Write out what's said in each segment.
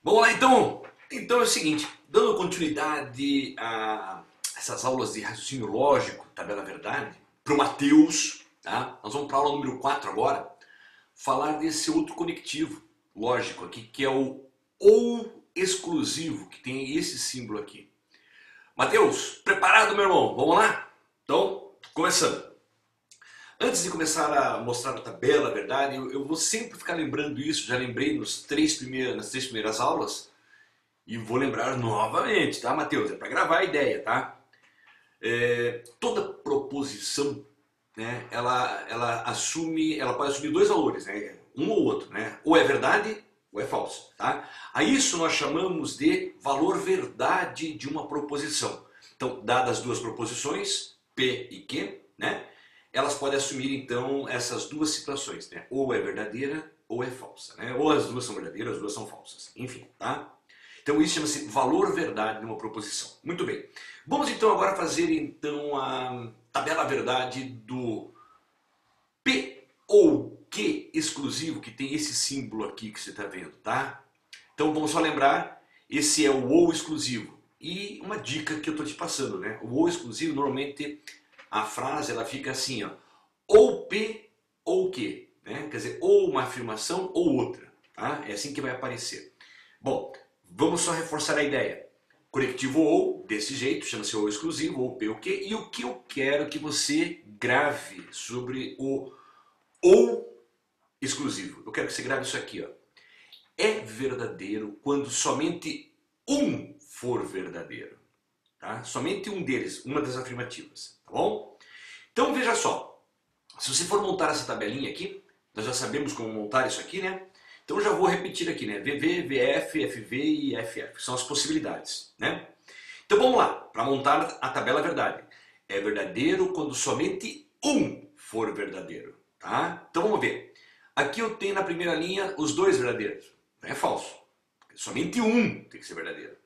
Vamos lá então. Então é o seguinte, dando continuidade a essas aulas de raciocínio lógico, tabela verdade, para o Mateus, tá? Nós vamos para a aula número 4 agora, falar desse outro conectivo lógico aqui, que é o ou exclusivo, que tem esse símbolo aqui. Mateus, preparado, meu irmão? Vamos lá? Então, começando. Antes de começar a mostrar a tabela, a verdade, eu vou sempre ficar lembrando isso, já lembrei nas três primeiras aulas, e vou lembrar novamente, tá, Mateus? É para gravar a ideia, tá? Toda proposição, né, ela pode assumir dois valores, né, um ou outro, né? Ou é verdade ou é falso, tá? A isso nós chamamos de valor verdade de uma proposição. Então, dadas as duas proposições, P e Q, né? Elas podem assumir então essas duas situações, né? Ou é verdadeira ou é falsa, né? Ou as duas são verdadeiras, as duas são falsas, enfim, tá? Então isso chama-se valor verdade de uma proposição. Muito bem. Vamos então agora fazer então a tabela verdade do P ou Q exclusivo, que tem esse símbolo aqui que você está vendo, tá? Então vamos só lembrar, esse é o ou exclusivo. E uma dica que eu estou te passando, né? O ou exclusivo, normalmente a frase ela fica assim, ó, ou P ou Q, né? Quer dizer, ou uma afirmação ou outra, tá? É assim que vai aparecer. Bom, vamos só reforçar a ideia. Conectivo ou, desse jeito, chama-se ou exclusivo, ou P ou Q, e o que eu quero que você grave sobre o ou exclusivo. Eu quero que você grave isso aqui, ó. É verdadeiro quando somente um for verdadeiro. Tá? Somente um deles, uma das afirmativas. Tá bom? Então veja só. Se você for montar essa tabelinha aqui, nós já sabemos como montar isso aqui, né? Então eu já vou repetir aqui, né? VV, VF, FV e FF. São as possibilidades, né? Então vamos lá, para montar a tabela verdade. É verdadeiro quando somente um for verdadeiro, tá? Então vamos ver. Aqui eu tenho na primeira linha os dois verdadeiros. É falso. Somente um tem que ser verdadeiro.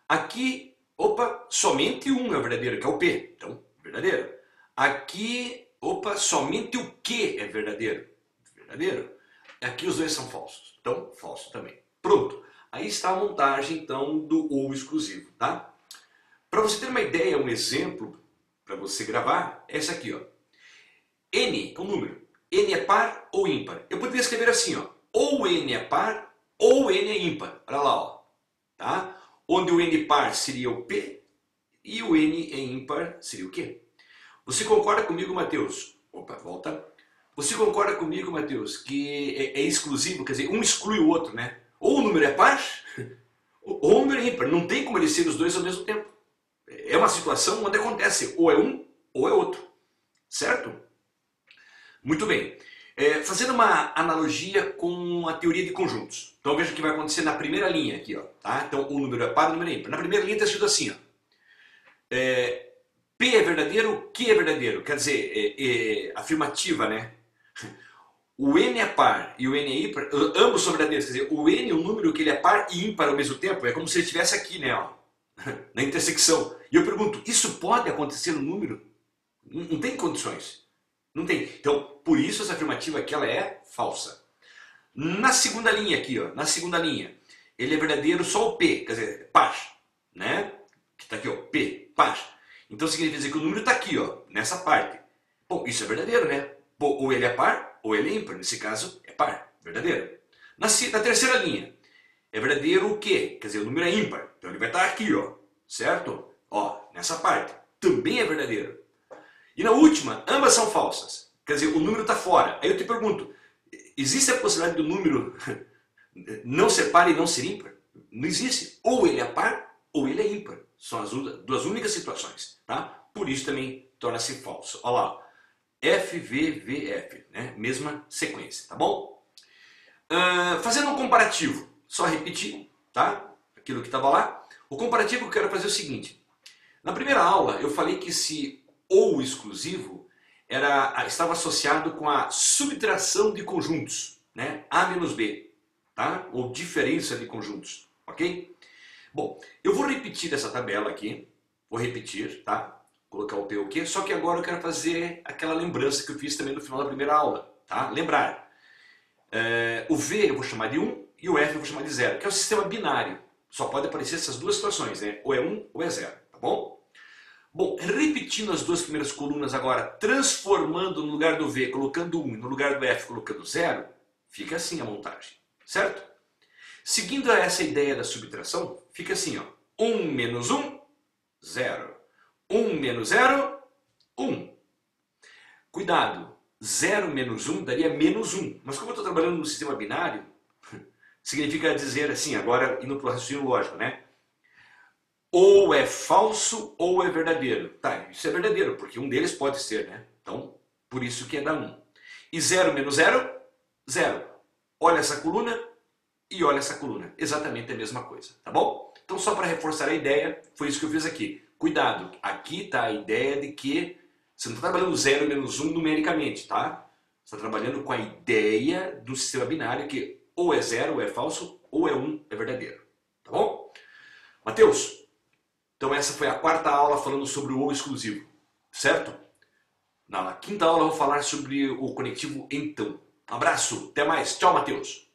Aqui, opa, somente um é verdadeiro, que é o P. Então, verdadeiro. Aqui, opa, somente o Q é verdadeiro. Verdadeiro. Aqui os dois são falsos. Então, falso também. Pronto. Aí está a montagem, então, do ou exclusivo, tá? Para você ter uma ideia, um exemplo, para você gravar, é esse aqui, ó. N é um número. N é par ou ímpar? Eu poderia escrever assim, ó. Ou N é par ou N é ímpar. Olha lá, ó. Tá? Onde o N par seria o P e o N é ímpar seria o Q. Você concorda comigo, Mateus? Opa, volta. Você concorda comigo, Mateus, que é exclusivo, quer dizer, um exclui o outro, né? Ou o número é par, ou o número é ímpar. Não tem como eles serem os dois ao mesmo tempo. É uma situação onde acontece ou é um ou é outro. Certo? Muito bem. Fazendo uma analogia com a teoria de conjuntos. Então veja o que vai acontecer na primeira linha aqui, ó, tá? Então o número é par, o número é ímpar. Na primeira linha está escrito assim, ó. P é verdadeiro, Q é verdadeiro. Quer dizer, afirmativa, né? O N é par e o N é ímpar, ambos são verdadeiros. Quer dizer, o N é um número que ele é par e ímpar ao mesmo tempo. É como se ele estivesse aqui, né? Ó, na intersecção. E eu pergunto, isso pode acontecer no número? Não tem condições. Não tem. Então, por isso essa afirmativa aqui ela é falsa. Na segunda linha aqui, ó, na segunda linha, ele é verdadeiro só o P, quer dizer, par, né? Que está aqui, ó, P, par. Então significa dizer que o número está aqui, ó, nessa parte. Bom, isso é verdadeiro, né? Bom, ou ele é par ou ele é ímpar. Nesse caso, é par, verdadeiro. Na terceira linha, é verdadeiro o quê? Quer dizer, o número é ímpar. Então ele vai estar aqui, ó, certo? Ó, nessa parte. Também é verdadeiro. E na última, ambas são falsas. Quer dizer, o número está fora. Aí eu te pergunto, existe a possibilidade do número não ser par e não ser ímpar? Não existe. Ou ele é par ou ele é ímpar. São as duas únicas situações. Tá? Por isso também torna-se falso. Olha lá. FVVF. Né? Mesma sequência. Tá bom? Fazendo um comparativo. Só repetir. Tá? Aquilo que estava lá. O comparativo que eu quero fazer é o seguinte. Na primeira aula eu falei que se ou exclusivo estava associado com a subtração de conjuntos, né? A menos B, tá? Ou diferença de conjuntos, ok? Bom, eu vou repetir essa tabela aqui, vou repetir, tá? Colocar o P ou Q, só que agora eu quero fazer aquela lembrança que eu fiz também no final da primeira aula, tá? Lembrar. O V eu vou chamar de 1 e o F eu vou chamar de 0, que é o sistema binário. Só pode aparecer essas duas situações, né? Ou é 1 ou é 0, tá bom? Bom, repetindo as duas primeiras colunas agora, transformando no lugar do V, colocando 1 e no lugar do F, colocando 0, fica assim a montagem, certo? Seguindo essa ideia da subtração, fica assim, ó. 1 menos 1, 0. 1 menos 0, 1. Cuidado, 0 menos 1 daria menos 1. Mas como eu estou trabalhando no sistema binário, significa dizer assim, agora indo para o raciocínio lógico, né? Ou é falso ou é verdadeiro. Tá, isso é verdadeiro, porque um deles pode ser, né? Então, por isso que é da 1. E 0 menos 0, 0. Olha essa coluna e olha essa coluna. Exatamente a mesma coisa, tá bom? Então, só para reforçar a ideia, foi isso que eu fiz aqui. Cuidado, aqui está a ideia de que você não está trabalhando 0 menos 1 numericamente, tá? Você está trabalhando com a ideia do sistema binário que ou é 0 ou é falso, ou é 1 é verdadeiro, tá bom? Mateus, então essa foi a quarta aula falando sobre o ou exclusivo, certo? Na quinta aula eu vou falar sobre o conectivo então. Um abraço, até mais. Tchau, Mateus.